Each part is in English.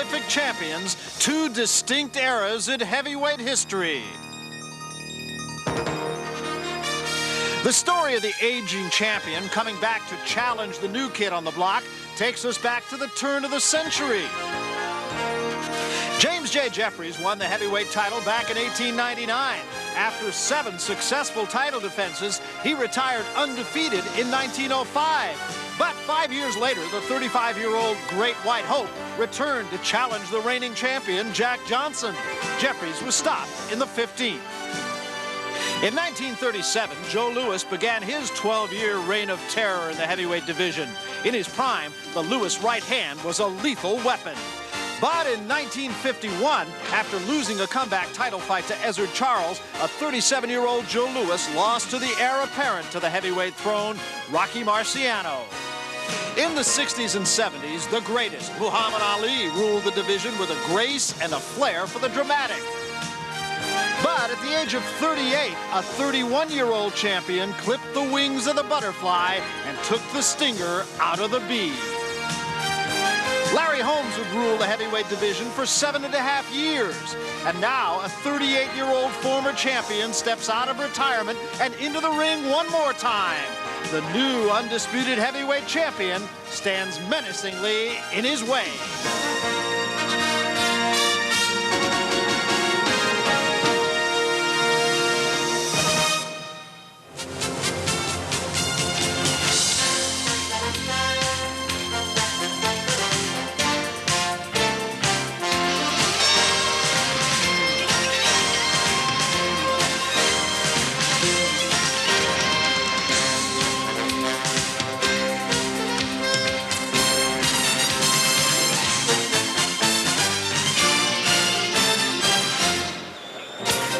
terrific champions, two distinct eras in heavyweight history. The story of the aging champion coming back to challenge the new kid on the block takes us back to the turn of the century. James J. Jeffries won the heavyweight title back in 1899. After 7 successful title defenses, he retired undefeated in 1905. But 5 years later, the 35-year-old Great White Hope returned to challenge the reigning champion, Jack Johnson. Jeffries was stopped in the 15th. In 1937, Joe Louis began his 12-year reign of terror in the heavyweight division. In his prime, the Louis right hand was a lethal weapon. But in 1951, after losing a comeback title fight to Ezzard Charles, a 37-year-old Joe Louis lost to the heir apparent to the heavyweight throne, Rocky Marciano. In the 60s and 70s, the greatest, Muhammad Ali, ruled the division with a grace and a flair for the dramatic. But at the age of 38, a 31-year-old champion clipped the wings of the butterfly and took the stinger out of the bee. Larry Holmes would rule the heavyweight division for 7.5 years. And now a 38-year-old former champion steps out of retirement and into the ring one more time. The new undisputed heavyweight champion stands menacingly in his way.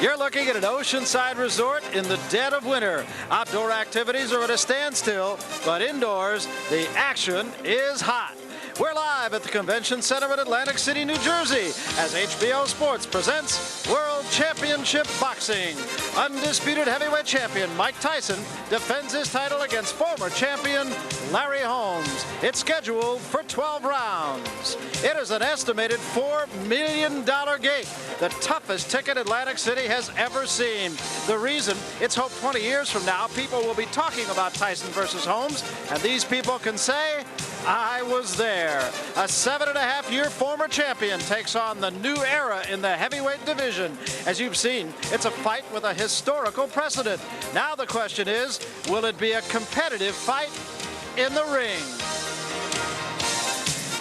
You're looking at an oceanside resort in the dead of winter. Outdoor activities are at a standstill, but indoors, the action is hot. We're live at the Convention Center in Atlantic City, New Jersey, as HBO Sports presents World Championship Boxing. Undisputed heavyweight champion Mike Tyson defends his title against former champion Larry Holmes. It's scheduled for 12 rounds. It is an estimated $4 million gate, the toughest ticket Atlantic City has ever seen. The reason, it's hoped 20 years from now, people will be talking about Tyson versus Holmes, and these people can say, I was there. A 7.5-year former champion takes on the new era in the heavyweight division. As you've seen, it's a fight with a historical precedent. Now the question is, will it be a competitive fight in the ring?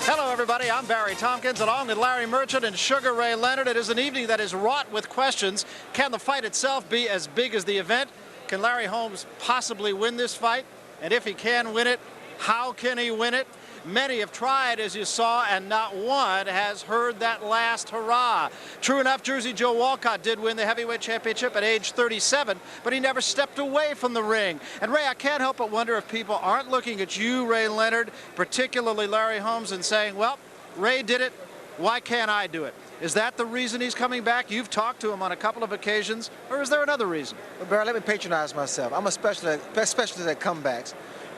Hello, everybody. I'm Barry Tompkins, along with Larry Merchant and Sugar Ray Leonard. It is an evening that is wrought with questions. Can the fight itself be as big as the event? Can Larry Holmes possibly win this fight? And if he can win it, how can he win it? Many have tried, as you saw, and not one has heard that last hurrah. True enough, Jersey Joe Walcott did win the heavyweight championship at age 37, but he never stepped away from the ring. And Ray, I can't help but wonder if people aren't looking at you, Ray Leonard, particularly Larry Holmes, and saying, well, Ray did it, why can't I do it? Is that the reason he's coming back? You've talked to him on a couple of occasions, or is there another reason? Well, Barry, let me patronize myself. I'm a specialist at comebacks.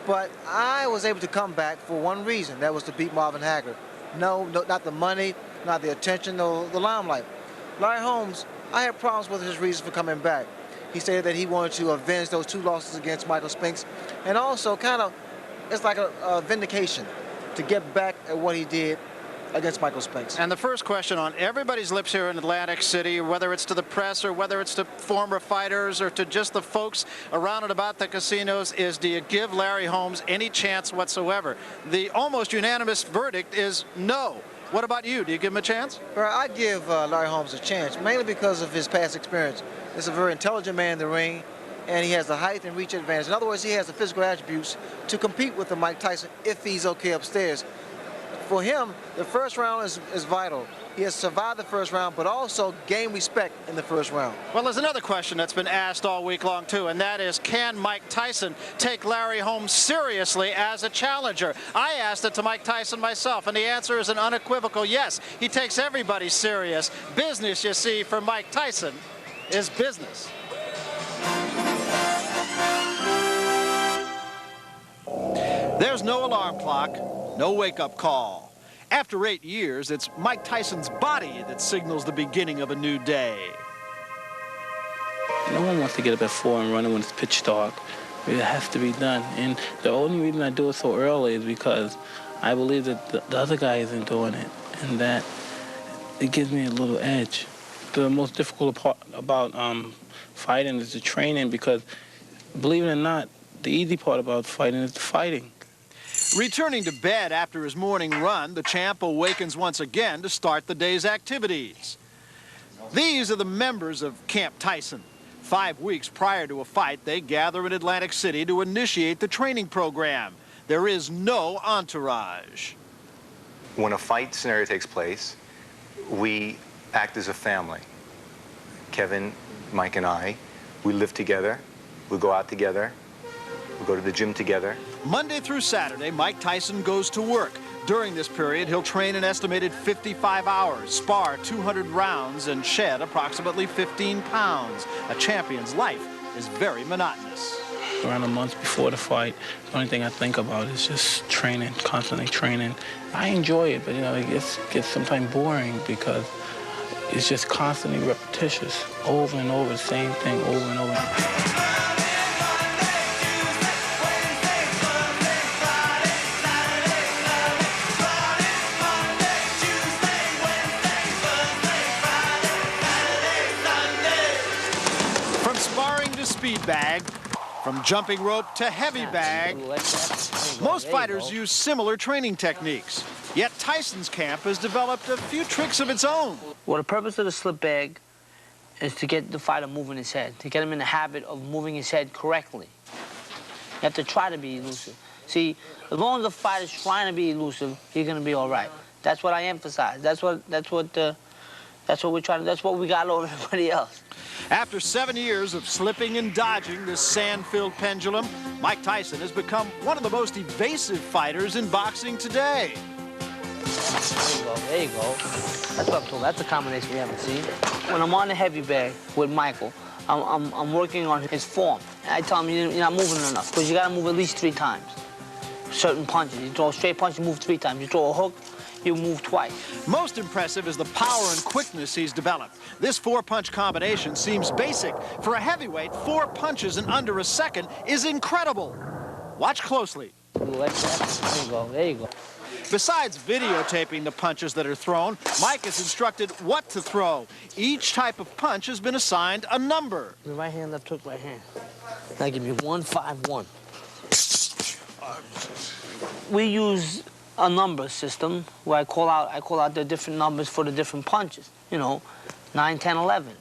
But I was able to come back for one reason. That was to beat Marvin Hagler. No, not the money, not the attention, no, the limelight. Larry Holmes, I had problems with his reasons for coming back. He stated that he wanted to avenge those 2 losses against Michael Spinks, and also kind of, it's like a vindication to get back at what he did against Michael Spinks. And the first question on everybody's lips here in Atlantic City, whether it's to the press or whether it's to former fighters or to just the folks around and about the casinos, is do you give Larry Holmes any chance whatsoever? The almost unanimous verdict is no. What about you? Do you give him a chance? Well, I give Larry Holmes a chance, mainly because of his past experience. He's a very intelligent man in the ring, and he has the height and reach advantage. In other words, he has the physical attributes to compete with the Mike Tyson if he's okay upstairs. For him, the first round is vital. He has survived the first round, but also gained respect in the first round. Well, there's another question that's been asked all week long, too, and that is, can Mike Tyson take Larry Holmes seriously as a challenger? I asked it to Mike Tyson myself, and the answer is an unequivocal yes. He takes everybody serious. Business, you see, for Mike Tyson is business. There's no alarm clock, no wake-up call. After 8 years, it's Mike Tyson's body that signals the beginning of a new day. No one wants to get up at 4 and run when it's pitch dark. It has to be done. And the only reason I do it so early is because I believe that the other guy isn't doing it, and that it gives me a little edge. The most difficult part about fighting is the training, because, believe it or not, the easy part about fighting is the fighting. Returning to bed after his morning run, the champ awakens once again to start the day's activities. These are the members of Camp Tyson. 5 weeks prior to a fight, they gather in Atlantic City to initiate the training program. There is no entourage. When a fight scenario takes place, we act as a family. Kevin, Mike, and I, we live together, we go out together, we go to the gym together. Monday through Saturday, Mike Tyson goes to work. During this period, he'll train an estimated 55 hours, spar 200 rounds, and shed approximately 15 pounds. A champion's life is very monotonous. Around a month before the fight, the only thing I think about is just training, constantly training. I enjoy it, but you know, it gets sometimes boring because it's just constantly repetitious, over and over, the same thing over and over. Speed bag, from jumping rope to heavy bag. Most fighters use similar training techniques, yet Tyson's camp has developed a few tricks of its own. Well, the purpose of the slip bag is to get the fighter moving his head, to get him in the habit of moving his head correctly. You have to try to be elusive. See, as long as the fighter's trying to be elusive, he's gonna be all right. That's what I emphasize. That's what we're trying to, that's what we got over everybody else. After 7 years of slipping and dodging this sand-filled pendulum, Mike Tyson has become one of the most evasive fighters in boxing today. There you go. That's what I'm talking about. That's a combination we haven't seen. When I'm on the heavy bag with Michael, I'm working on his form. And I tell him, you're not moving enough, because you got to move at least 3 times. Certain punches. You throw a straight punch, you move 3 times. You throw a hook, you move twice. Most impressive is the power and quickness he's developed. This 4-punch combination seems basic. For a heavyweight, 4 punches in under a second is incredible. Watch closely. There you go, there you go. Besides videotaping the punches that are thrown, Mike is instructed what to throw. Each type of punch has been assigned a number. The right hand, left hook, right hand. Now give me 1, 5, 1. We use a number system where I call out the different numbers for the different punches. You know, 9, 10, 11.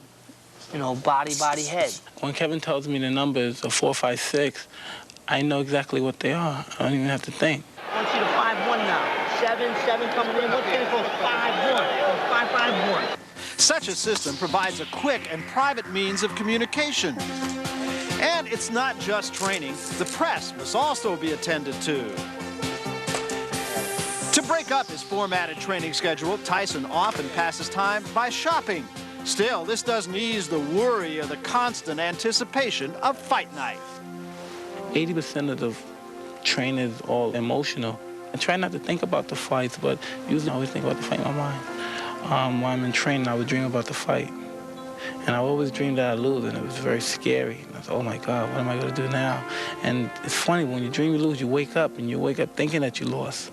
You know, body, head. When Kevin tells me the numbers of 4, 5, 6, I know exactly what they are. I don't even have to think. I want you to 5-1 now. 7 coming in. What's gonna go 5-1 or 5-5-1? Such a system provides a quick and private means of communication. And it's not just training. The press must also be attended to. To break up his formatted training schedule, Tyson often passes time by shopping. Still, this doesn't ease the worry or the constant anticipation of fight night. 80% of the training is all emotional. I try not to think about the fights, but usually I always think about the fight in my mind. While I'm in training, I would dream about the fight. And I always dreamed that I lose, and it was very scary. And I thought, oh my God, what am I gonna do now? And it's funny, when you dream you lose, you wake up thinking that you lost.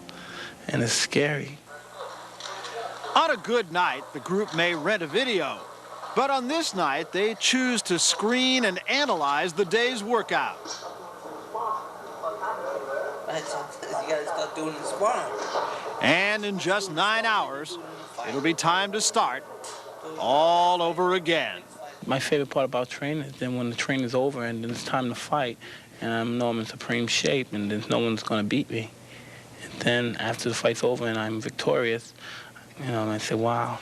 And it's scary. On a good night, the group may rent a video. But on this night, they choose to screen and analyze the day's workout. You gotta start doing the sparring. And in just 9 hours, it'll be time to start all over again. My favorite part about training is then when the training is over and then it's time to fight, and I know I'm in supreme shape and there's no one's gonna beat me. And then after the fight's over and I'm victorious, you know, I say, wow,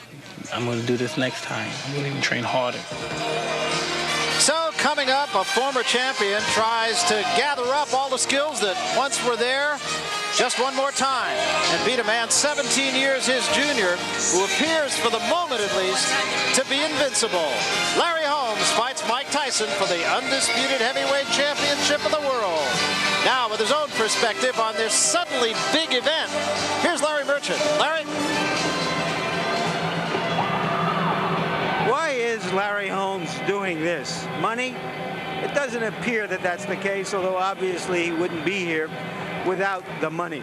I'm gonna do this next time. I'm gonna even train harder. So coming up, a former champion tries to gather up all the skills that once were there just one more time and beat a man 17 years his junior who appears, for the moment at least, to be invincible. Larry Holmes fights Mike Tyson for the undisputed heavyweight championship of the world. Now, with his own perspective on this suddenly big event, here's Larry Merchant. Larry? It doesn't appear that that's the case, although obviously he wouldn't be here without the money.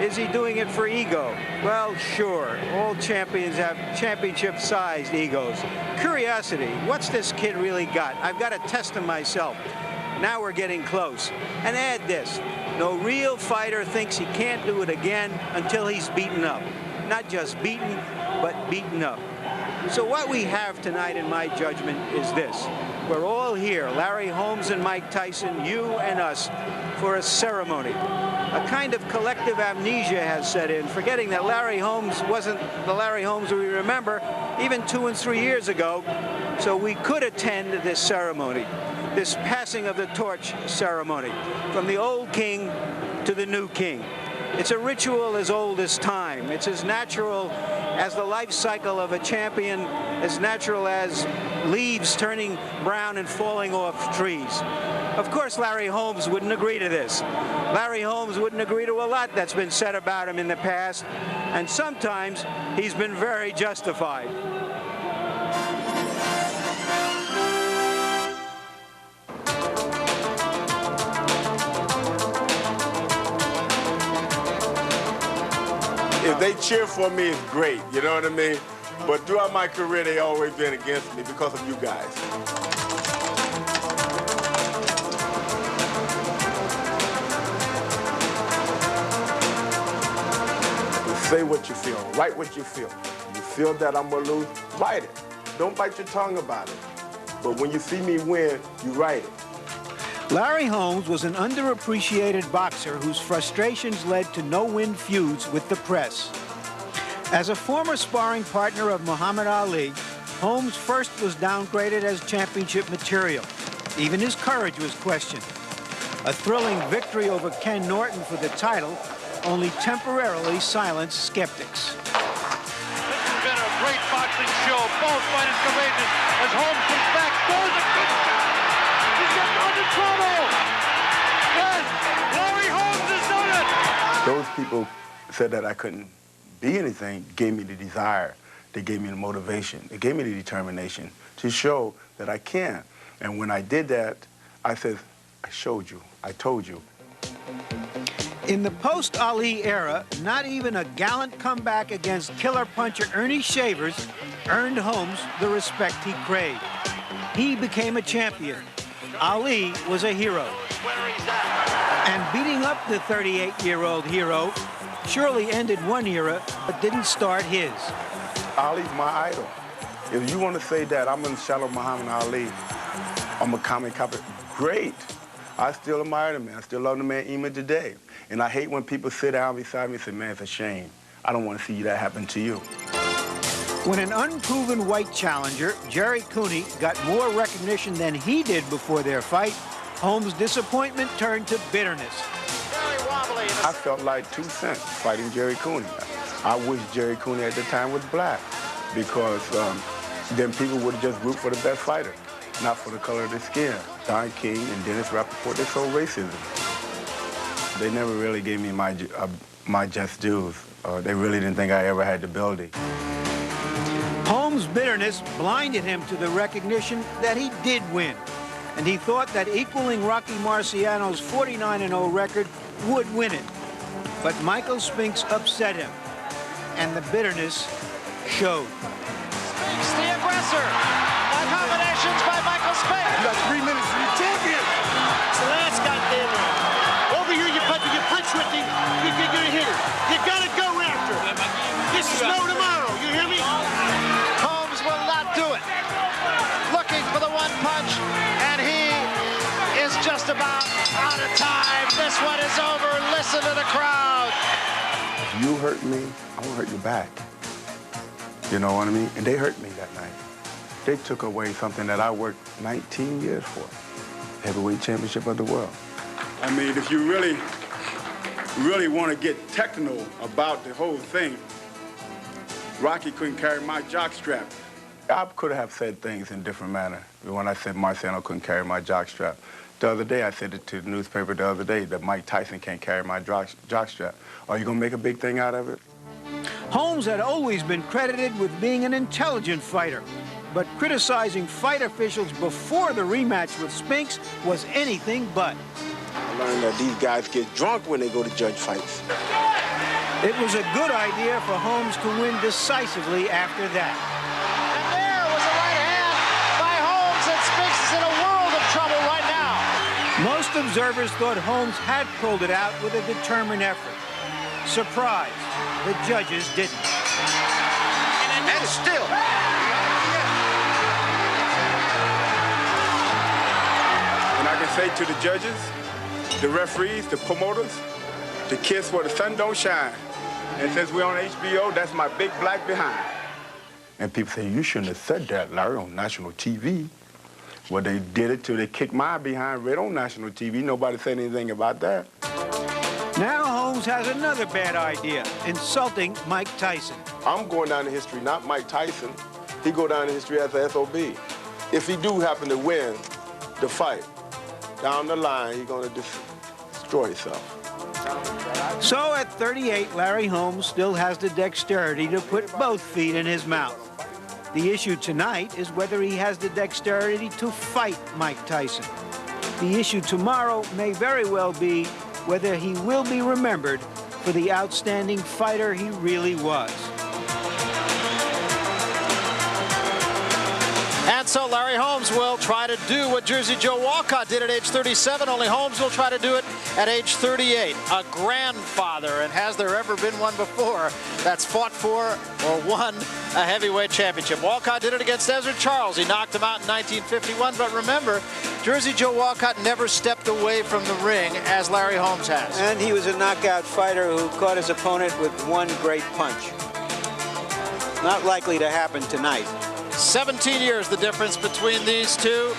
Is he doing it for ego? Well, sure. All champions have championship-sized egos. Curiosity, what's this kid really got? I've got to test him myself. Now we're getting close. And add this, no real fighter thinks he can't do it again until he's beaten up. Not just beaten, but beaten up. So what we have tonight, in my judgment, is this. We're all here, Larry Holmes and Mike Tyson, you and us, for a ceremony. A kind of collective amnesia has set in, forgetting that Larry Holmes wasn't the Larry Holmes we remember even 2 and 3 years ago. So we could attend this ceremony, this passing of the torch ceremony, from the old king to the new king. It's a ritual as old as time. It's as natural as the life cycle of a champion, as natural as leaves turning brown and falling off trees. Of course, Larry Holmes wouldn't agree to this. Larry Holmes wouldn't agree to a lot that's been said about him in the past, and sometimes he's been very justified. If they cheer for me, it's great, you know what I mean? But throughout my career, they always been against me because of you guys. Say what you feel, write what you feel. You feel that I'm gonna lose, write it. Don't bite your tongue about it. But when you see me win, you write it. Larry Holmes was an underappreciated boxer whose frustrations led to no-win feuds with the press. As a former sparring partner of Muhammad Ali, Holmes first was downgraded as championship material. Even his courage was questioned. A thrilling victory over Ken Norton for the title only temporarily silenced skeptics. This has been a great boxing show. Both fighters courageous as Holmes comes back. Throws a good shot. He's getting into trouble. Yes, Larry Holmes has done it. Those people said that I couldn't be anything, gave me the desire. They gave me the motivation. They gave me the determination to show that I can. And when I did that, I said, I showed you. I told you. In the post-Ali era, not even a gallant comeback against killer puncher Ernie Shavers earned Holmes the respect he craved. He became a champion. Ali was a hero. And beating up the 38-year-old hero surely ended one era, but didn't start his. Ali's my idol. If you want to say that I'm in the shadow of Muhammad Ali, I'm a comic copy, great. I still admire the man. I still love the man even today. And I hate when people sit down beside me and say, man, it's a shame. I don't want to see that happen to you. When an unproven white challenger, Jerry Cooney, got more recognition than he did before their fight, Holmes' disappointment turned to bitterness. I felt like 2 cents fighting Jerry Cooney. I wish Jerry Cooney at the time was black because then people would just root for the best fighter, not for the color of their skin. Don King and Dennis Rappaport, they sold racism. They never really gave me my just dues. They really didn't think I ever had the ability. Holmes' bitterness blinded him to the recognition that he did win, and he thought that equaling Rocky Marciano's 49-0 record would win it. But Michael Spinks upset him, and the bitterness showed. Spinks, the aggressor. Combinations by Michael Spinks. You got 3 minutes to be champion. It's the last goddamn round. Over here, you punch with him, you're gonna hit him. You gotta go after him. This is no tomorrow, you hear me? Holmes will not do it. Looking for the one punch, and he is just about out of time. This one is over. Listen to the crowd. If you hurt me, I'm gonna hurt you back. You know what I mean? And they hurt me that night. They took away something that I worked 19 years for. Heavyweight championship of the world. I mean, if you really want to get technical about the whole thing, Rocky couldn't carry my jockstrap. I could have said things in different manner. When I said Marciano couldn't carry my jockstrap. The other day, I said it to the newspaper the other day, that Mike Tyson can't carry my jockstrap. Are you gonna make a big thing out of it? Holmes had always been credited with being an intelligent fighter, but criticizing fight officials before the rematch with Spinks was anything but. I learned that these guys get drunk when they go to judge fights. It was a good idea for Holmes to win decisively after that. And there was a right hand by Holmes, and Spinks is in a world of trouble right now. Most observers thought Holmes had pulled it out with a determined effort. Surprise, the judges didn't. And still. And I can say to the judges, the referees, the promoters, to kiss where the sun don't shine. And since we're on HBO, that's my big black behind. And people say, you shouldn't have said that, Larry, on national TV. Well, they did it till they kicked my behind right on national TV. Nobody said anything about that. Now Holmes has another bad idea, insulting Mike Tyson. I'm going down in history, not Mike Tyson. He go down in history as a SOB. If he do happen to win the fight, down the line, he's going to destroy himself. So at 38, Larry Holmes still has the dexterity to put both feet in his mouth. The issue tonight is whether he has the dexterity to fight Mike Tyson. The issue tomorrow may very well be whether he will be remembered for the outstanding fighter he really was. And so Larry Holmes will try to do what Jersey Joe Walcott did at age 37, only Holmes will try to do it at age 38. A grandfather, and has there ever been one before that's fought for or won a heavyweight championship? Walcott did it against Ezra Charles. He knocked him out in 1951, but remember, Jersey Joe Walcott never stepped away from the ring as Larry Holmes has. And he was a knockout fighter who caught his opponent with one great punch. Not likely to happen tonight. 17 years the difference between these two.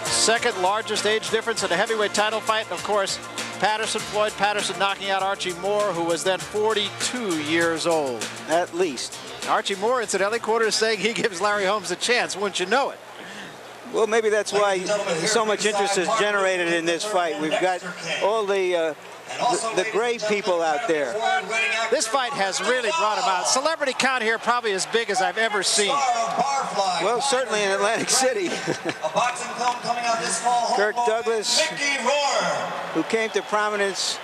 Second largest age difference in a heavyweight title fight. And of course, Floyd Patterson knocking out Archie Moore, who was then 42 years old. At least. Archie Moore, incidentally, quoted as saying he gives Larry Holmes a chance, wouldn't you know it? Well, maybe that's why so much interest is generated in this fight. We've got all the great people out there. This fight has really brought him out. Celebrity count here probably as big as I've ever seen. Well, certainly in Atlantic City. Kirk Douglas, who came to prominence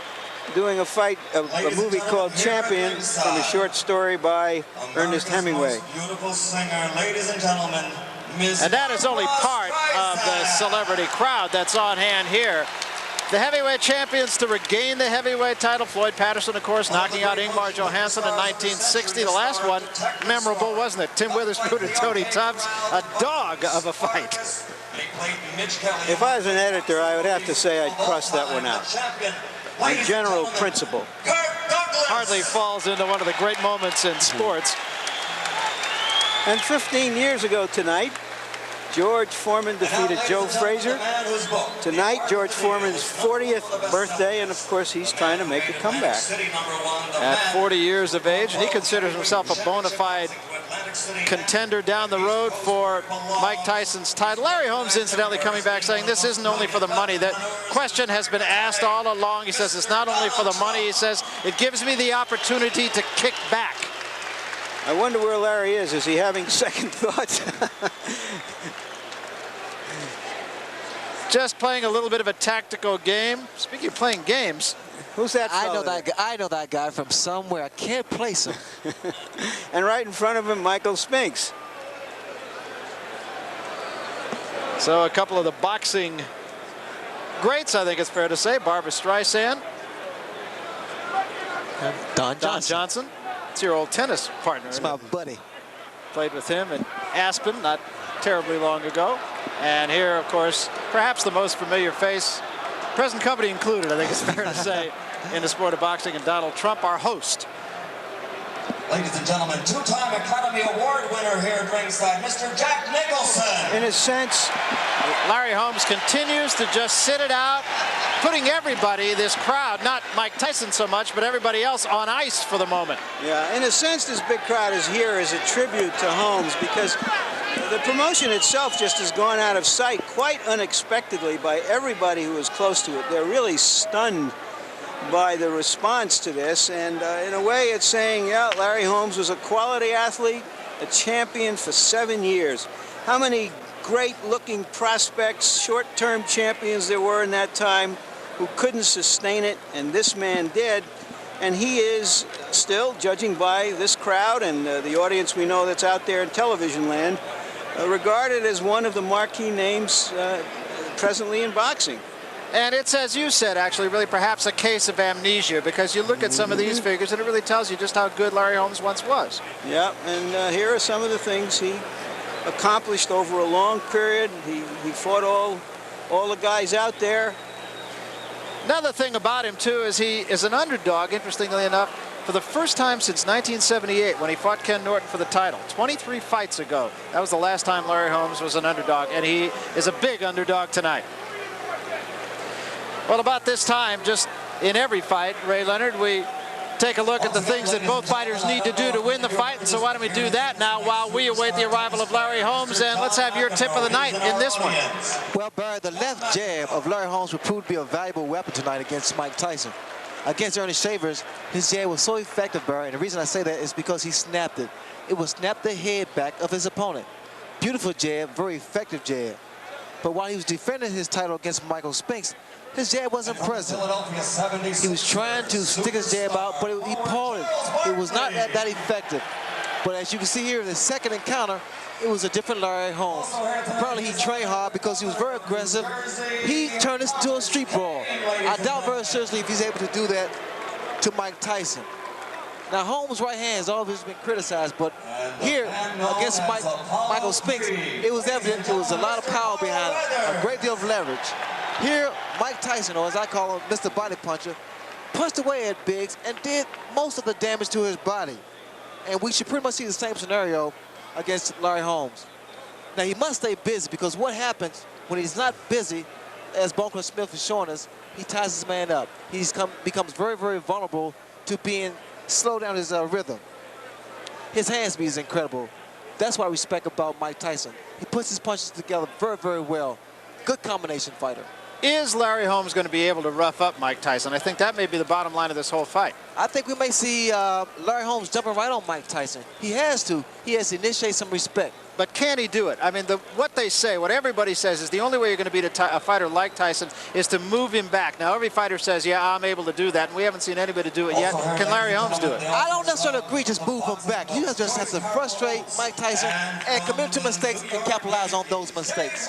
doing a movie called Champion from a short story by Ernest Hemingway. Beautiful singer, ladies and gentlemen. And that is only part of the celebrity crowd that's on hand here. The heavyweight champions to regain the heavyweight title. Floyd Patterson, of course, knocking out Ingmar Johansson in 1960. The last one, memorable, wasn't it? Tim Witherspoon and Tony Tubbs, a dog of a fight. If I was an editor, I would have to say I'd cross that one out. A general principle. Hardly falls into one of the great moments in sports. And 15 years ago tonight, George Foreman defeated Joe Frazier. Tonight, George Foreman's 40th birthday, and of course, he's trying to make a comeback. At 40 years of age, and he considers himself a bona fide contender down the road for Mike Tyson's title. Larry Holmes, incidentally, coming back saying this isn't only for the money. That question has been asked all along. He says it's not only for the money. He says it gives me the opportunity to kick back. I wonder where Larry is. Is he having second thoughts? Just playing a little bit of a tactical game. Speaking of playing games, who's that I fellow know that guy. I know that guy from somewhere. I can't place him. And right in front of him, Michael Spinks. So a couple of the boxing greats, I think it's fair to say. Barbra Streisand. And Don Johnson. It's your old tennis partner. It's my buddy. Played with him in Aspen not terribly long ago. And here, of course, perhaps the most familiar face, present company included, I think it's fair to say, in the sport of boxing, and Donald Trump, our host. Ladies and gentlemen, two-time Academy Award winner here at ringside, Mr. Jack Nicholson. In a sense, Larry Holmes continues to just sit it out, putting everybody, this crowd, not Mike Tyson so much, but everybody else on ice for the moment. Yeah, in a sense, this big crowd is here as a tribute to Holmes because the promotion itself just has gone out of sight quite unexpectedly by everybody who was close to it. They're really stunned by the response to this, and in a way it's saying, yeah, Larry Holmes was a quality athlete, a champion for 7 years. how many great-looking prospects, short-term champions there were in that time who couldn't sustain it, and this man did. And he is still, judging by this crowd and the audience we know that's out there in television land, regarded as one of the marquee names presently in boxing. And it's, as you said, actually, really perhaps a case of amnesia, because you look at some of these figures and it really tells you just how good Larry Holmes once was. Yeah, and here are some of the things he accomplished over a long period. He fought all the guys out there. Another thing about him, too, is he is an underdog, interestingly enough, for the first time since 1978 when he fought Ken Norton for the title. 23 fights ago. That was the last time Larry Holmes was an underdog, and he is a big underdog tonight. Well, about this time, just in every fight, Ray Leonard, we take a look at the things that both fighters need to do to win the fight. And so why don't we do that now while we await the arrival of Larry Holmes. And let's have your tip of the night in this one. Well, Barry, the left jab of Larry Holmes would prove to be a valuable weapon tonight against Mike Tyson. Against Ernie Shavers, his jab was so effective, Barry, and the reason I say that is because he snapped it. It would snap the head back of his opponent. Beautiful jab, very effective jab. But while he was defending his title against Michael Spinks, his jab wasn't present. He was trying to stick his jab out, but he pulled it. It was not that effective. But as you can see here in the second encounter, it was a different Larry Holmes. Apparently he trained hard because he was very aggressive. He turned this into a street brawl. I doubt very seriously if he's able to do that to Mike Tyson. Now, Holmes' right hand has always been criticized, but here against Michael Spinks, it was evident there was a lot of power behind it, a great deal of leverage. Here, Mike Tyson, or as I call him, Mr. Body Puncher, punched away at Biggs and did most of the damage to his body. And we should pretty much see the same scenario against Larry Holmes. Now, he must stay busy, because what happens when he's not busy, as Bonker Smith is showing us, he ties his man up. He becomes very, very vulnerable to being slow down his rhythm. His hand speed is incredible. That's what I respect about Mike Tyson. He puts his punches together very, very well. Good combination fighter. Is Larry Holmes going to be able to rough up Mike Tyson? I think that may be the bottom line of this whole fight. I think we may see Larry Holmes jumping right on Mike Tyson. He has to. He has to initiate some respect. But can he do it? I mean, what they say, what everybody says is the only way you're going to beat a fighter like Tyson is to move him back. Now, every fighter says, yeah, I'm able to do that, and we haven't seen anybody do it yet. Can Larry Holmes do it? I don't necessarily agree, just move him back. You just have to frustrate Mike Tyson and commit to mistakes and capitalize on those mistakes.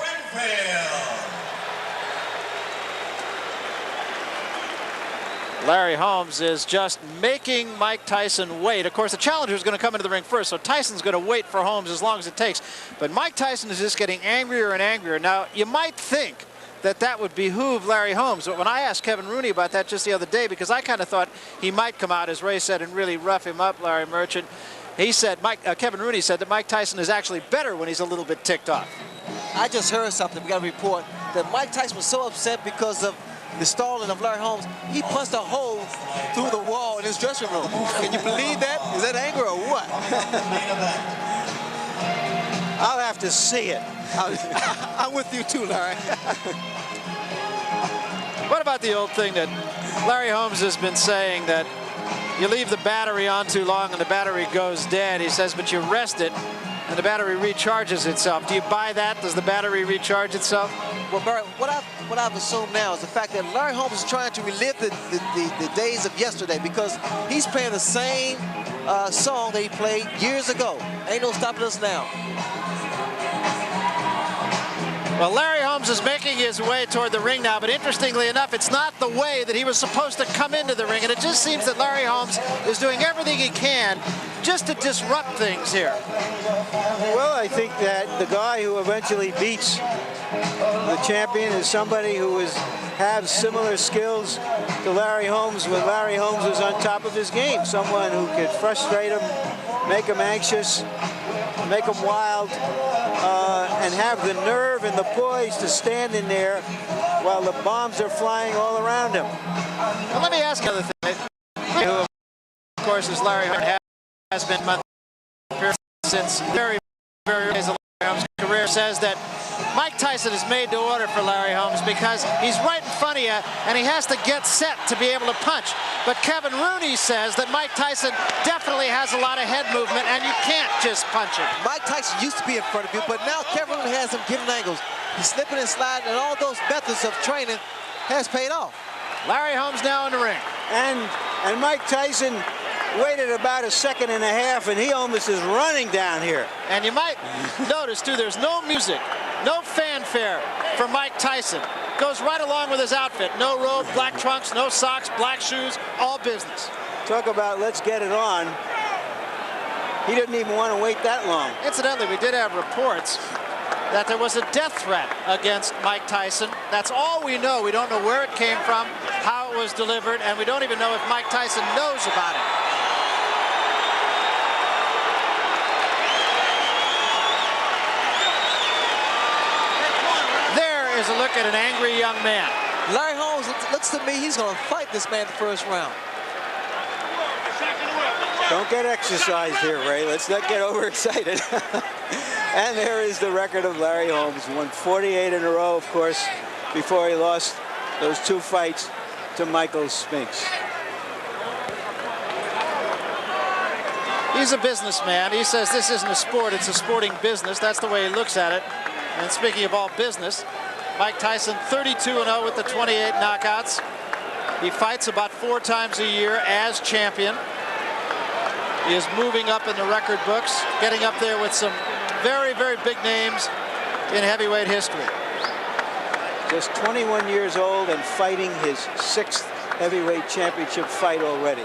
Larry Holmes is just making Mike Tyson wait. Of course, the challenger is going to come into the ring first, so Tyson's going to wait for Holmes as long as it takes. But Mike Tyson is just getting angrier and angrier. Now, you might think that that would behoove Larry Holmes, but when I asked Kevin Rooney about that just the other day, because I kind of thought he might come out, as Ray said, and really rough him up, Larry Merchant, he said, Kevin Rooney said that Mike Tyson is actually better when he's a little bit ticked off. I just heard something. We got a report that Mike Tyson was so upset because of the stalling of Larry Holmes, he punched a hole through the wall in his dressing room. Can you believe that? Is that anger or what? I'll have to see it. I'm with you too, Larry. What about the old thing that Larry Holmes has been saying, that you leave the battery on too long and the battery goes dead? He says, but you rest it and the battery recharges itself. Do you buy that? Does the battery recharge itself? Well, Barry, what I've assumed now is the fact that Larry Holmes is trying to relive the days of yesterday, because he's playing the same song that he played years ago. Ain't no stopping us now. Well, Larry Holmes is making his way toward the ring now, but interestingly enough, it's not the way that he was supposed to come into the ring, and it just seems that Larry Holmes is doing everything he can just to disrupt things here. Well, I think that the guy who eventually beats the champion is somebody who has similar skills to Larry Holmes when Larry Holmes was on top of his game. Someone who could frustrate him, make him anxious, make him wild, and have the nerve and the poise to stand in there while the bombs are flying all around him. Well, let me ask you another thing. Who, of course, is Larry Holmes, has been since very, very early days of Larry Holmes' career, says that Mike Tyson is made to order for Larry Holmes because he's right in front of you and he has to get set to be able to punch. But Kevin Rooney says that Mike Tyson definitely has a lot of head movement and you can't just punch him. Mike Tyson used to be in front of you, but now Kevin Rooney has him giving angles. He's slipping and sliding, and all those methods of training has paid off. Larry Holmes now in the ring. And Mike Tyson waited about a second and a half, and he almost is running down here. And you might notice, too, there's no music, no fanfare for Mike Tyson. Goes right along with his outfit. No robe, black trunks, no socks, black shoes, all business. Talk about let's get it on. He didn't even want to wait that long. Incidentally, we did have reports that there was a death threat against Mike Tyson. That's all we know. We don't know where it came from, how it was delivered, and we don't even know if Mike Tyson knows about it. There is a look at an angry young man. Larry Holmes looks to me he's going to fight this man the first round. Don't get exercised here, Ray. Let's not get overexcited. And there is the record of Larry Holmes. Won 48 in a row, of course, before he lost those 2 fights to Michael Spinks. He's a businessman. He says this isn't a sport, it's a sporting business. That's the way he looks at it. And speaking of all business, Mike Tyson 32-0 with the 28 knockouts. He fights about 4 times a year as champion. He is moving up in the record books, getting up there with some very, very big names in heavyweight history. Just 21 years old and fighting his 6th heavyweight championship fight already.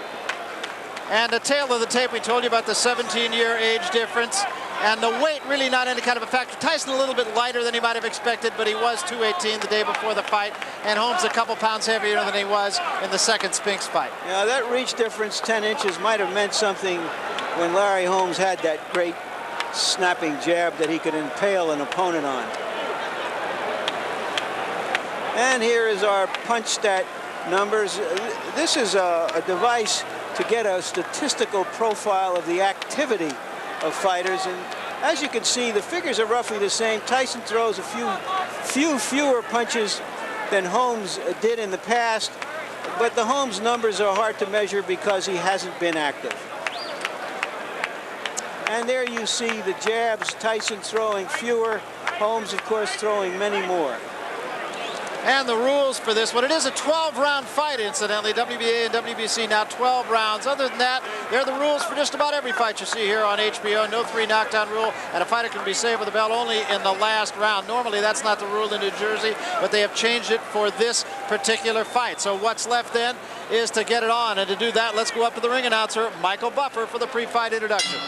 And the tail of the tape, we told you about the 17-year age difference. And the weight really not any kind of a factor. Tyson a little bit lighter than he might have expected, but he was 218 the day before the fight. And Holmes a couple pounds heavier than he was in the second Spinks fight. Yeah, that reach difference, 10 inches, might have meant something when Larry Holmes had that great snapping jab that he could impale an opponent on. And here is our punch stat numbers. This is a device to get a statistical profile of the activity of fighters, and as you can see, the figures are roughly the same. Tyson throws a fewer punches than Holmes did in the past, but the Holmes numbers are hard to measure because he hasn't been active. And there you see the jabs, Tyson throwing fewer, Holmes, of course, throwing many more. And the rules for this one, it is a 12-round fight, incidentally. WBA and WBC now 12 rounds. Other than that, they're the rules for just about every fight you see here on HBO. No 3 knockdown rule, and a fighter can be saved with a bell only in the last round. Normally, that's not the rule in New Jersey, but they have changed it for this particular fight. So what's left then is to get it on, and to do that, let's go up to the ring announcer, Michael Buffer, for the pre-fight introduction.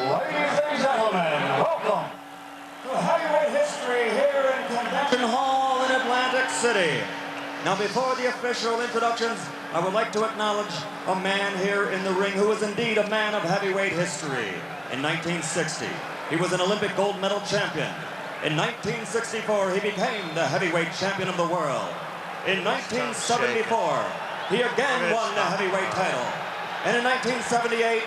Ladies and gentlemen, welcome to heavyweight history here in Convention Hall in Atlantic City. Now, before the official introductions, I would like to acknowledge a man here in the ring who is indeed a man of heavyweight history. In 1960, he was an Olympic gold medal champion. In 1964, he became the heavyweight champion of the world. In 1974, he again won the heavyweight title. And in 1978,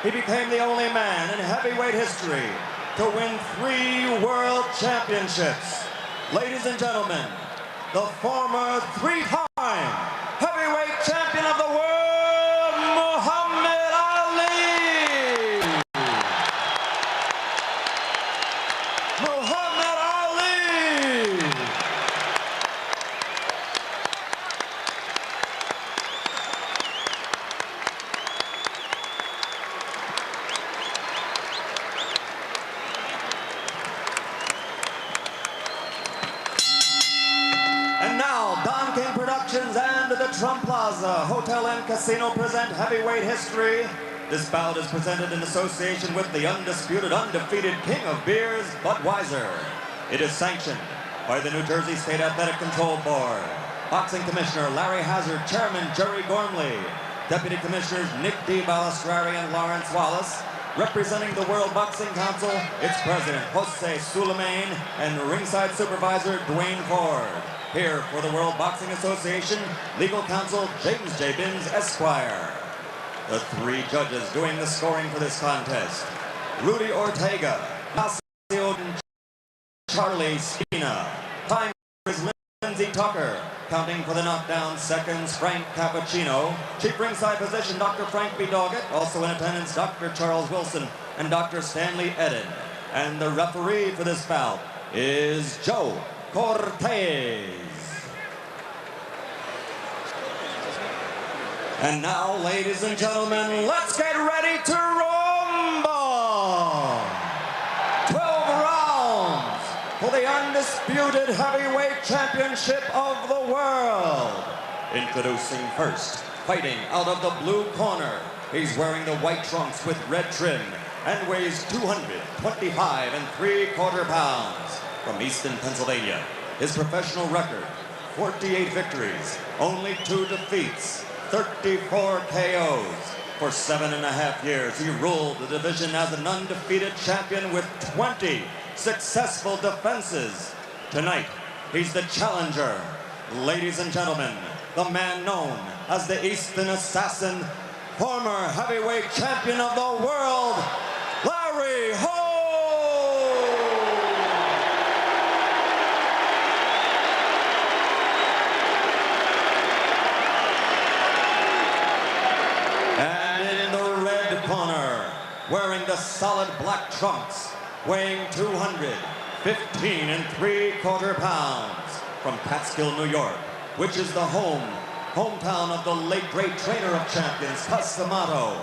he became the only man in heavyweight history to win 3 world championships. Ladies and gentlemen, the former 3-time heavyweight champion of the world, Muhammad Ali. Muhammad Ali. And now, Don King Productions and the Trump Plaza Hotel and Casino present heavyweight history. This bout is presented in association with the undisputed, undefeated king of beers, Budweiser. It is sanctioned by the New Jersey State Athletic Control Board. Boxing Commissioner Larry Hazard, Chairman Jerry Gormley, Deputy Commissioners Nick D. Balistrari and Lawrence Wallace. Representing the World Boxing Council, its President Jose Suleiman and ringside supervisor Dwayne Ford. Here for the World Boxing Association, legal counsel James J. Binns, Esquire. The 3 judges doing the scoring for this contest: Rudy Ortega, Ignacio Charlie Spina. Time is Lindsey Tucker. Counting for the knockdown seconds, Frank Cappuccino. Chief ringside position, Dr. Frank B. Doggett. Also in attendance, Dr. Charles Wilson and Dr. Stanley Eden. And the referee for this bout is Joe Cortez. And now, ladies and gentlemen, let's get ready to rumble! 12 rounds for the undisputed heavyweight championship of the world. Introducing first, fighting out of the blue corner. He's wearing the white trunks with red trim and weighs 225 3/4 pounds. From Easton, Pennsylvania, his professional record, 48 victories, only 2 defeats, 34 KOs. For 7.5 years, he ruled the division as an undefeated champion with 20 successful defenses. Tonight, he's the challenger. Ladies and gentlemen, the man known as the Easton Assassin, former heavyweight champion of the world, Larry Holmes! And in the red corner, wearing the solid black trunks, weighing 215 3/4 pounds, from Catskill, New York, which is the hometown of the late great trainer of champions, Cus D'Amato.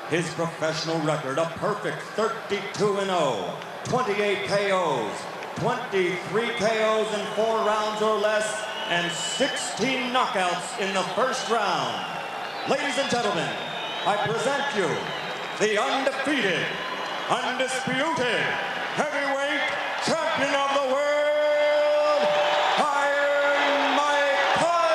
His professional record, a perfect 32-0, 28 KOs, 23 KOs in 4 rounds or less, and 16 knockouts in the first round. Ladies and gentlemen, I present you the undefeated, undisputed heavyweight champion of the world, Iron Mike Tyson.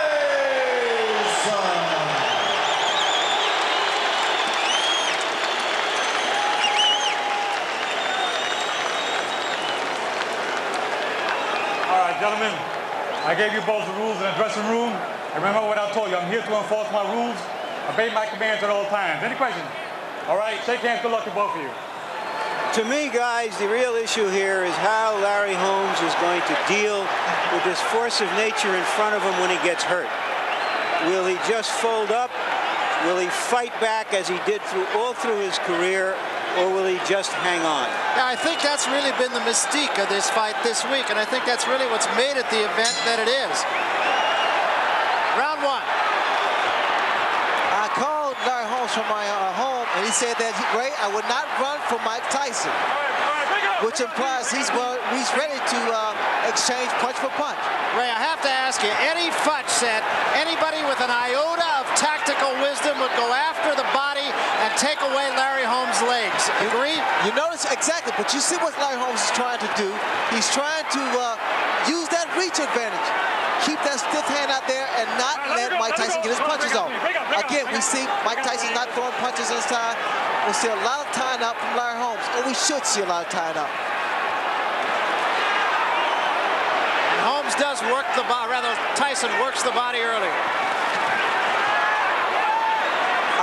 All right, gentlemen, I gave you both the rules in the dressing room. And remember what I told you, I'm here to enforce my rules. Obey my commands at all times. Any questions? All right, shake hands, good luck to both of you. To me, guys, the real issue here is how Larry Holmes is going to deal with this force of nature in front of him when he gets hurt. Will he just fold up? Will he fight back as he did all through his career? Or will he just hang on? Yeah, I think that's really been the mystique of this fight this week, and I think that's really what's made it the event that it is. Round 1. I called Larry Holmes from my home, and he said that, Ray, I would not run for Mike Tyson, which implies he's ready to exchange punch for punch. Ray, I have to ask you, Eddie Futch said anybody with an iota of tactical wisdom would go after the body and take away Larry Holmes' legs. Agree? You notice exactly, but you see what Larry Holmes is trying to do. He's trying to use that reach advantage. Keep that stiff hand out there and not let Mike Tyson get his punches off. Again, we see Mike Tyson not throwing punches inside. We'll see a lot of tying up from Larry Holmes, and we should see a lot of tying up. Holmes does work the body, rather Tyson works the body early.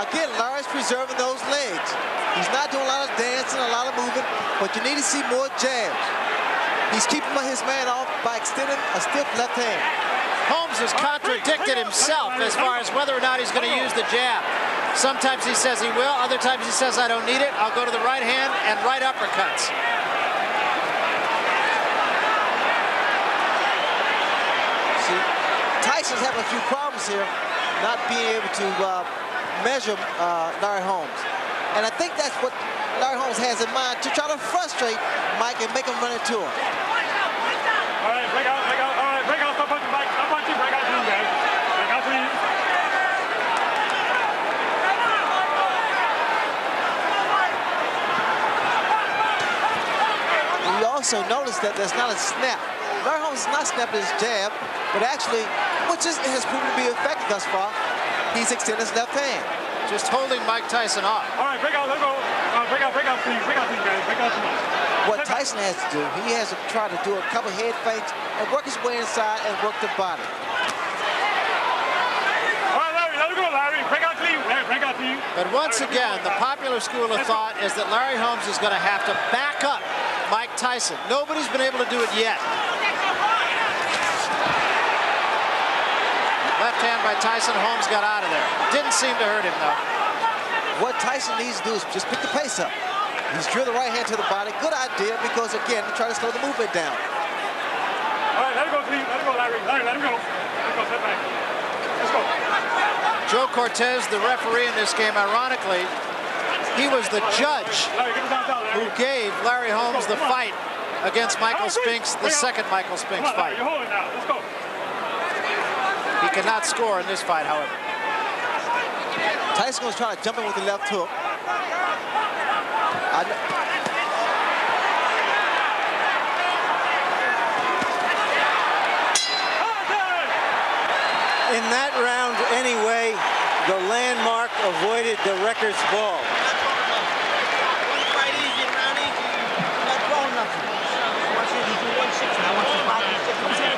Again, Larry's preserving those legs. He's not doing a lot of dancing, a lot of moving, but you need to see more jabs. He's keeping his man off by extending a stiff left hand. Holmes has contradicted himself as far as whether or not he's going to use the jab. Sometimes he says he will, other times he says I don't need it. I'll go to the right hand and right uppercuts. See, Tyson's having a few problems here, not being able to measure Larry Holmes. And I think that's what Larry Holmes has in mind, to try to frustrate Mike and make him run into him. All right, break out, break out. All right, break out, stop punching, Mike. Stop punching, break out to you guys. Break out to you. You also notice that there's not a snap. Larry Holmes is not snapping his jab, but actually, which has proven to be effective thus far, he's extending his left hand. Just holding Mike Tyson off. All right, break out, let's go. Break out, please. Break out, please, guys. Break out, please. What Tyson has to do, he has to try to do a couple head fakes and work his way inside and work the body. All right, Larry, let's go, Larry. Break out to you. Larry, break out to you. But once again, the popular school of thought is that Larry Holmes is going to have to back up Mike Tyson. Nobody's been able to do it yet. Left hand by Tyson. Holmes got out of there. Didn't seem to hurt him, though. What Tyson needs to do is just pick the pace up. He's drilled the right hand to the body. Good idea, because, again, to try to slow the movement down. All right, let it go, Steve. Let it go, Larry. Larry, let him go. Let's go, step back. Let's go. Joe Cortez, the referee in this game, ironically, he was the judge who gave Larry Holmes the fight against Michael Spinks, the second Michael Spinks fight. You're holding now. Let's go. He could not score in this fight, however. Tyson was trying to jump in with the left hook. In that round anyway, the landmark avoided the record's ball. Fight easy, round easy. You're not throwing nothing. I want you to do 160. I want you to fight 160.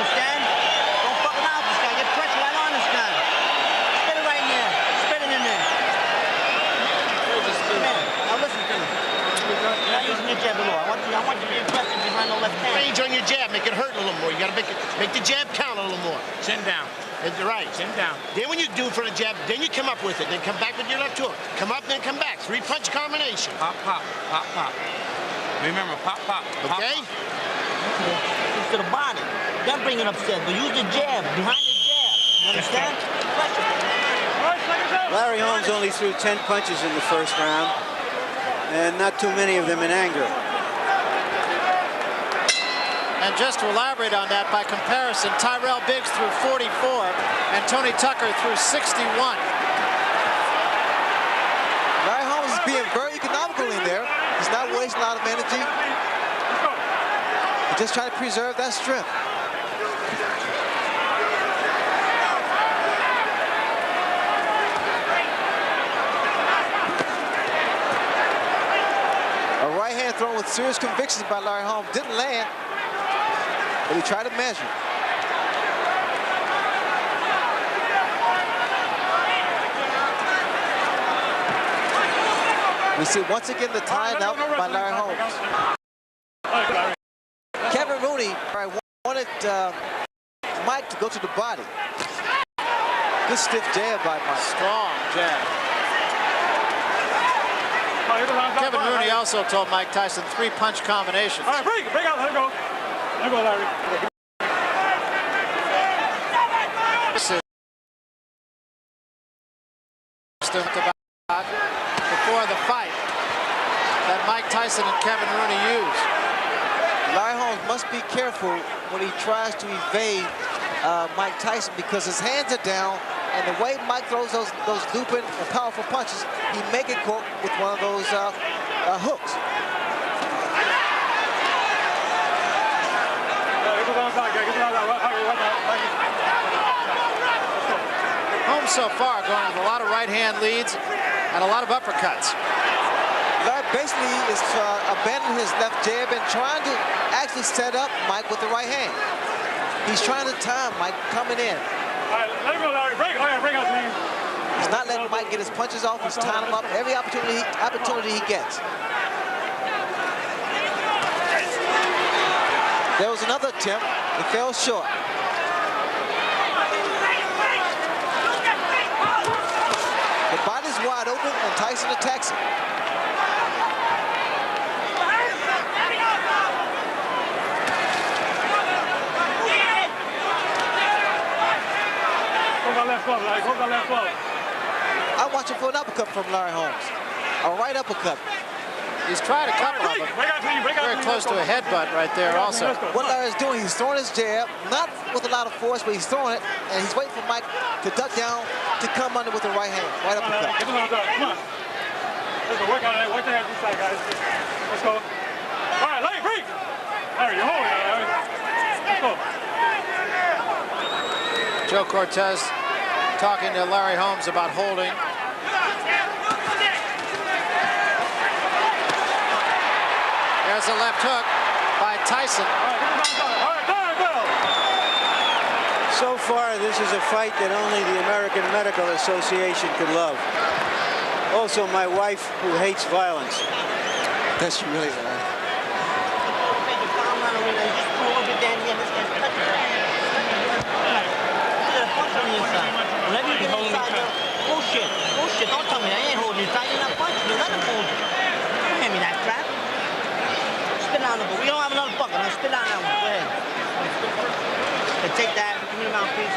Understand? Don't fuck around with this guy. Get pressure right on this guy. Spit it right in there. Spit it in there. Come here. Now listen to me. You're not using your jab at all. I want you to be aggressive behind the left hand. Range on your jab, make it hurt a little more. You gotta make the jab count a little more. Chin down. That's right. Chin down. Then when you do it for the jab, then you come up with it. Then come back with your left hook. Come up, then come back. 3-punch combination. Pop, pop, pop, pop. Remember, pop, pop. Okay? To the body. Then bring it upstairs, but use the jab, behind the jab. You understand? Larry Holmes only threw 10 punches in the first round, and not too many of them in anger. And just to elaborate on that, by comparison, Tyrell Biggs threw 44 and Tony Tucker threw 61. Larry Holmes is being very economical in there. He's not wasting a lot of energy. He's just trying to preserve that strength. A right hand thrown with serious convictions by Larry Holmes. Didn't land, but he tried to measure. We see once again the tying up by Larry Holmes. Kevin Rooney wanted Mike to go to the body. Good stiff jab by Mike. Strong jab. Kevin Rooney also told Mike Tyson 3-punch combinations. All right, break out, let him go. Let him go, Larry. Before the fight that Mike Tyson and Kevin Rooney used. Larry Holmes must be careful when he tries to evade Mike Tyson, because his hands are down, and the way Mike throws those looping and powerful punches, he may get caught with one of those hooks. Holmes so far going with a lot of right-hand leads and a lot of uppercuts. Larry basically is abandoning his left jab and trying to actually set up Mike with the right hand. He's trying to time Mike coming in. All right, let him go, Larry. Break out, please. He's not letting Mike get his punches off. He's tying him up every opportunity he gets. There was another attempt. It fell short. The body's wide open, and Tyson attacks him. I'm watching for an uppercut from Larry Holmes. A right uppercut. He's tried a couple of them. Very close to a headbutt right there also. What Larry's doing, he's throwing his jab, not with a lot of force, but he's throwing it, and he's waiting for Mike to duck down to come under with the right hand. Right uppercut. Come on. Let's go, work on it. Work the hands inside, guys. Let's go. All right, Larry, break. Larry, you're holding it, Larry. Let's go. Joe Cortez talking to Larry Holmes about holding. There's a left hook by Tyson. So far, this is a fight that only the American Medical Association could love. Also, my wife who hates violence. Does she really, Larry? Whenever you get inside the bullshit, don't tell me I ain't holding you tight, you're not punching me, let him hold you. Don't hand me that crap. Spit down the book. We don't have another bucket, now spit down that one, go ahead. Okay, take that, give me the mouthpiece.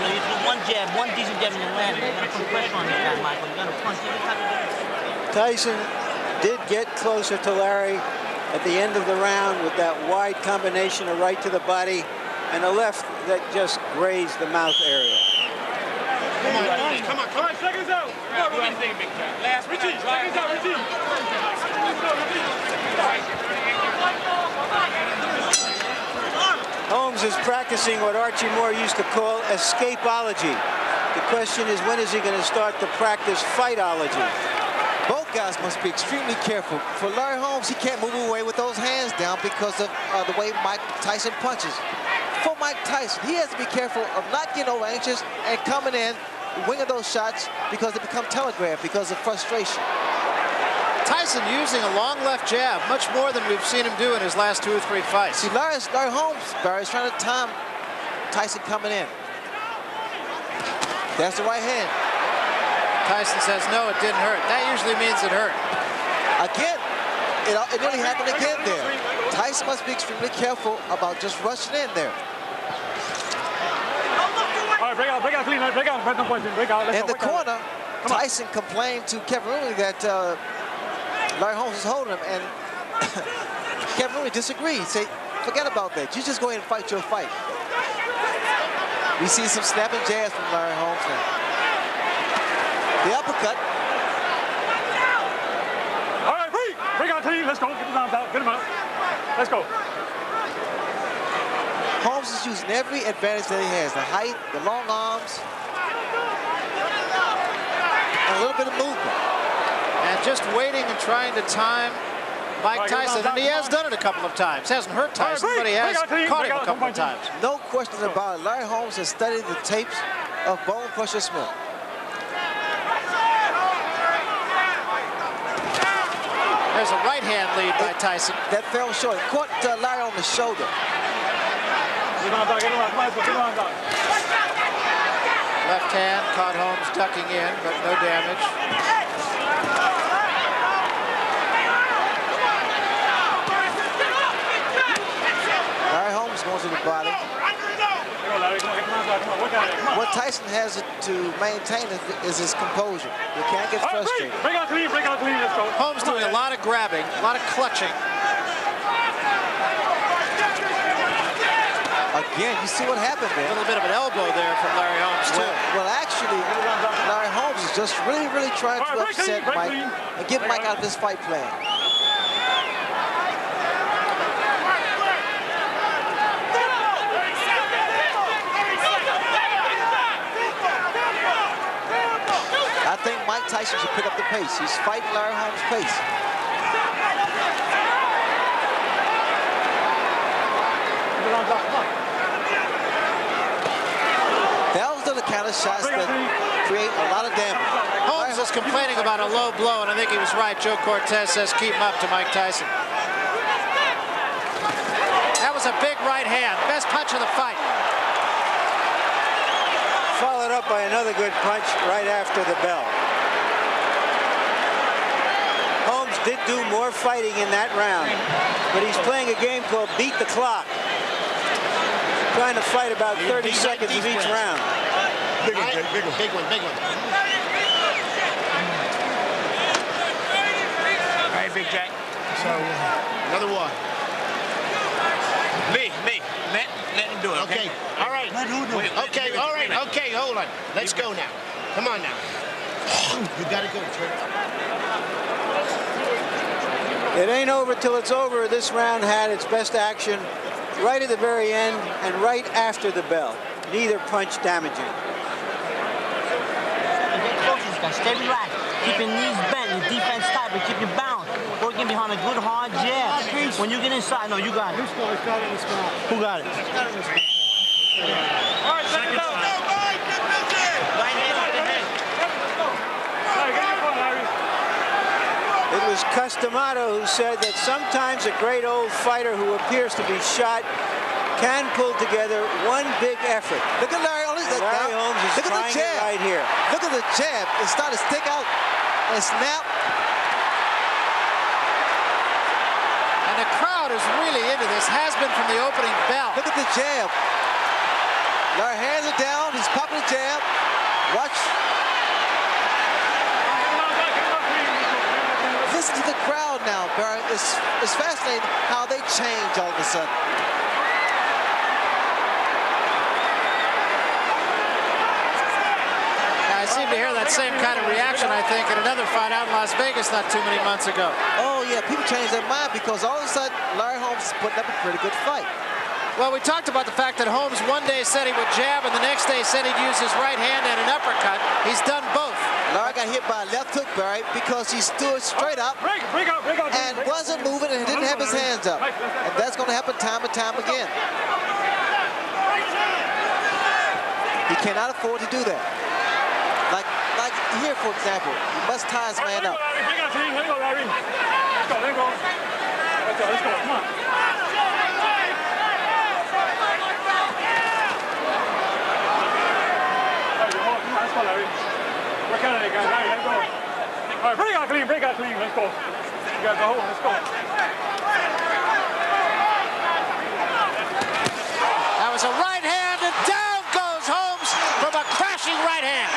You do one jab, one decent jab in your land, you gotta put pressure on this guy, Michael, you gotta punch every time you do it. Tyson did get closer to Larry at the end of the round with that wide combination of right to the body and a left that just grazed the mouth area. Come on. Seconds out. What do you think, big cat? Last retreat. Seconds out, retreat. Holmes is practicing what Archie Moore used to call escapeology. The question is, when is he going to start to practice fightology? Both guys must be extremely careful. For Larry Holmes, he can't move away with those hands down because of the way Mike Tyson punches. For Mike Tyson, he has to be careful of not getting over anxious and coming in, winging those shots because they become telegraphed because of frustration. Tyson using a long left jab, much more than we've seen him do in his last 2 or 3 fights. See, Larry Holmes, Barry's trying to time Tyson coming in. That's the right hand. Tyson says, no, it didn't hurt. That usually means it hurt. Again, it really happened again there. Tyson must be extremely careful about just rushing in there. All right, break out clean, break out, no question, break out. In the corner, Tyson complained to Kevin Rooney that Larry Holmes was holding him, and Kevin Rooney disagreed. Say, forget about that. You just go ahead and fight your fight. We see some snapping jabs from Larry Holmes now. The uppercut. All right, break out clean. Let's go. Get his arms out. Get him out. Let's go. Holmes is using every advantage that he has. The height, the long arms, and a little bit of movement. And just waiting and trying to time Mike Tyson, and he has done it a couple of times. Hasn't hurt Tyson, but he has caught him a couple of times. No question about it. Larry Holmes has studied the tapes of Bone Crusher Smith. There's a right hand lead by Tyson. That fell short. Caught Larry on the shoulder. Left hand caught Holmes ducking in, but no damage. Larry Holmes going to the body. What Tyson has to maintain is his composure. He can't get frustrated. Break out clean, let's go. Holmes doing a lot of grabbing, a lot of clutching. Again, you see what happened there. A little bit of an elbow there from Larry Holmes, too. Well, actually, Larry Holmes is just really trying to upset Mike and get Mike out of this fight plan. I think Mike Tyson should pick up the pace. He's fighting Larry Holmes' pace. Those are the kind of shots that create a lot of damage. Holmes is complaining about a low blow, and I think he was right. Joe Cortez says keep him up to Mike Tyson. That was a big right hand. Best punch of the fight. Followed up by another good punch right after the bell. Holmes did do more fighting in that round, but he's playing a game called Beat the Clock. Trying to fight about 30 seconds of each round. Big one, big one. All right, Big Jack. So, another one. Me. Let him do it, okay? All right. Okay, all right. Okay, hold on. Let's go now. Come on now. You got to go. It ain't over till it's over. This round had its best action right at the very end and right after the bell. Neither punch damaging. Stay relaxed. Keep your knees bent, your defense tight, but keep your balance. Working behind a good hard jab. When you get inside, no, you got it. Who got it? All right, second out. Right hand to the head. was Customato who said that sometimes a great old fighter who appears to be shot can pull together one big effort. Look at Larry Holmes. Larry Holmes is look trying at the jab. it right here. Look at the jab. It started to stick out and snap. And the crowd is really into this, has been from the opening bell. Look at the jab. Larry hands are down. He's popping the jab. Watch. Listen to the crowd now, Barry. It's fascinating how they change all of a sudden. I seem to hear that same kind of reaction, I think, in another fight out in Las Vegas not too many months ago. Oh, yeah, people change their mind because all of a sudden, Larry Holmes is putting up a pretty good fight. Well, we talked about the fact that Holmes one day said he would jab and the next day said he'd use his right hand and an uppercut. He's done both. Larry got hit by a left hook, Barry, because he stood straight up and wasn't moving and didn't have his hands up. And that's going to happen time and time again. He cannot afford to do that. Like here, for example, he must tie his man up. Let's go, Larry. Let's go, come on. Let's go, Larry. Work out of it, guys. Larry, let's go. All right, break out clean. Let's go. You guys go home. Let's go. That was a right hand, and down goes Holmes from a crashing right hand.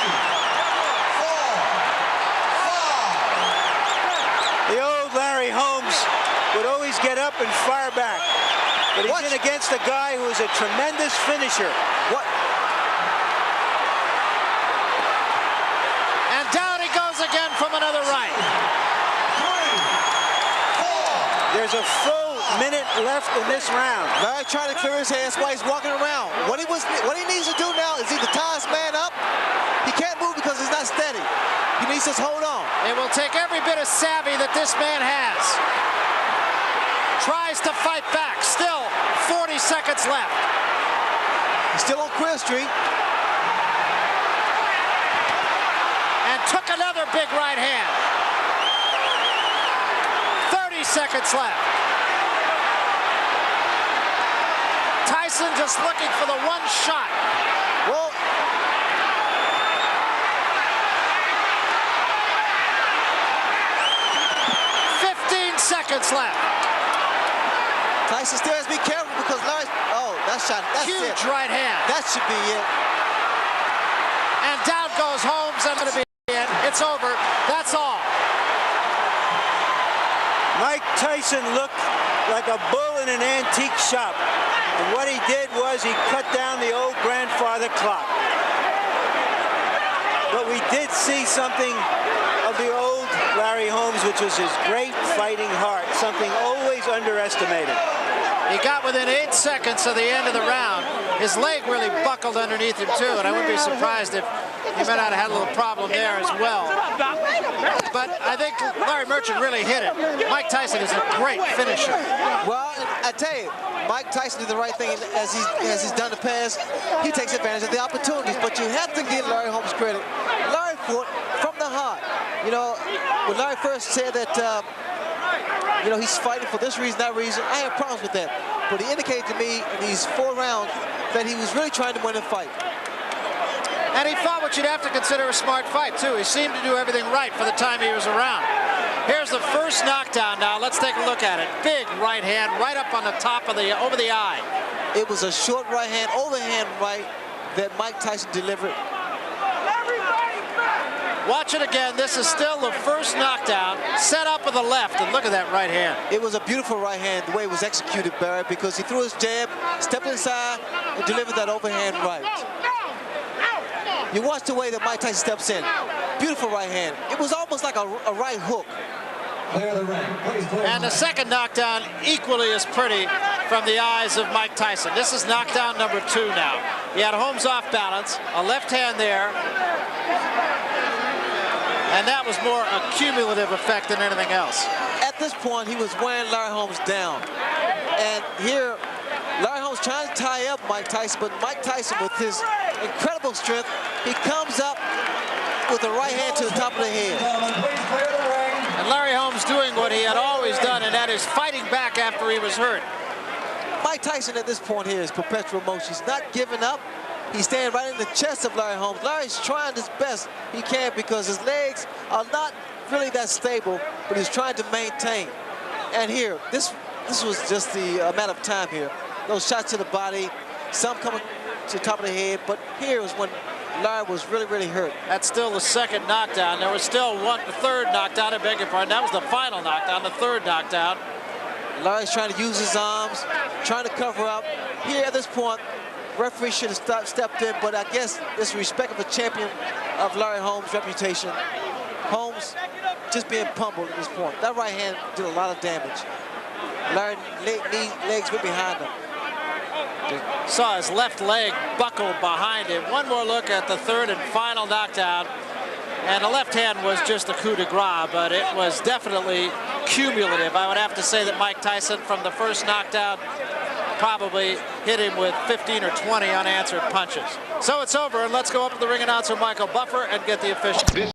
The old Larry Holmes would always get up and fire back. But he's in against a guy who is a tremendous finisher. What? And down he goes again from another right. There's a full minute left in this round. Larry trying to clear his hands while he's walking around. What he needs to do now is either tie his man up. He can't move because he's not steady. He needs to just hold on. It will take every bit of savvy that this man has. Tries to fight back. Still 40 seconds left. He's still on Queer Street. And took another big right hand. 30 seconds left. Tyson just looking for the one shot. Well, 15 seconds left. Tyson still has to be careful because Larry, oh, that shot, that's huge it. Right hand. That should be it. And down goes Holmes. That's going to be it. It's over. That's all. Mike Tyson looked like a bull in an antique shop. And what he did was he cut down the old grandfather clock. But we did see something of the old Larry Holmes, which was his great fighting heart, something always underestimated. He got within 8 seconds of the end of the round. His leg really buckled underneath him, too, and I wouldn't be surprised if he might not have had a little problem there as well. But I think Larry Merchant really hit it. Mike Tyson is a great finisher. Well, I tell you, Mike Tyson did the right thing as he's done in the past. He takes advantage of the opportunities, but you have to give Larry Holmes credit. Larry fought from the heart. You know, when Larry first said that, you know, he's fighting for this reason, that reason, I have problems with that. But he indicated to me in these 4 rounds that he was really trying to win a fight. And he fought what you'd have to consider a smart fight, too. He seemed to do everything right for the time he was around. Here's the first knockdown now. Let's take a look at it. Big right hand right up on the top of the, over the eye. It was a short right hand, overhand right that Mike Tyson delivered. Watch it again. This is still the first knockdown. Set up with the left, and look at that right hand. It was a beautiful right hand, the way it was executed, Barry, because he threw his jab, stepped inside, and delivered that overhand right. You watch the way that Mike Tyson steps in. Beautiful right hand. It was almost like a right hook. And the second knockdown equally as pretty from the eyes of Mike Tyson. This is knockdown number 2 now. He had Holmes off balance, a left hand there. And that was more a cumulative effect than anything else. At this point, he was wearing Larry Holmes down. And here, Larry Holmes trying to tie up Mike Tyson, but Mike Tyson, with his incredible strength, he comes up with the right hand to the top of the head. And Larry Holmes doing what he had always done, and that is fighting back after he was hurt. Mike Tyson at this point here is perpetual motion. He's not giving up. He's standing right in the chest of Larry Holmes. Larry's trying his best he can because his legs are not really that stable, but he's trying to maintain. And here, this was just the amount of time here. Those shots to the body, some coming to the top of the head, but here was when Larry was really, really hurt. That's still the second knockdown. There was still the third knockdown, I beg your pardon. That was the final knockdown, the third knockdown. Larry's trying to use his arms, trying to cover up. Here at this point, referee should have stepped in, but I guess it's respect of a champion of Larry Holmes' reputation. Holmes just being pummeled at this point. That right hand did a lot of damage. Larry legs went behind him. Saw his left leg buckle behind him. One more look at the third and final knockdown. And the left hand was just a coup de grace, but it was definitely cumulative. I would have to say that Mike Tyson, from the first knockdown, probably hit him with 15 or 20 unanswered punches. So it's over, and let's go up to the ring announcer, Michael Buffer, and get the official.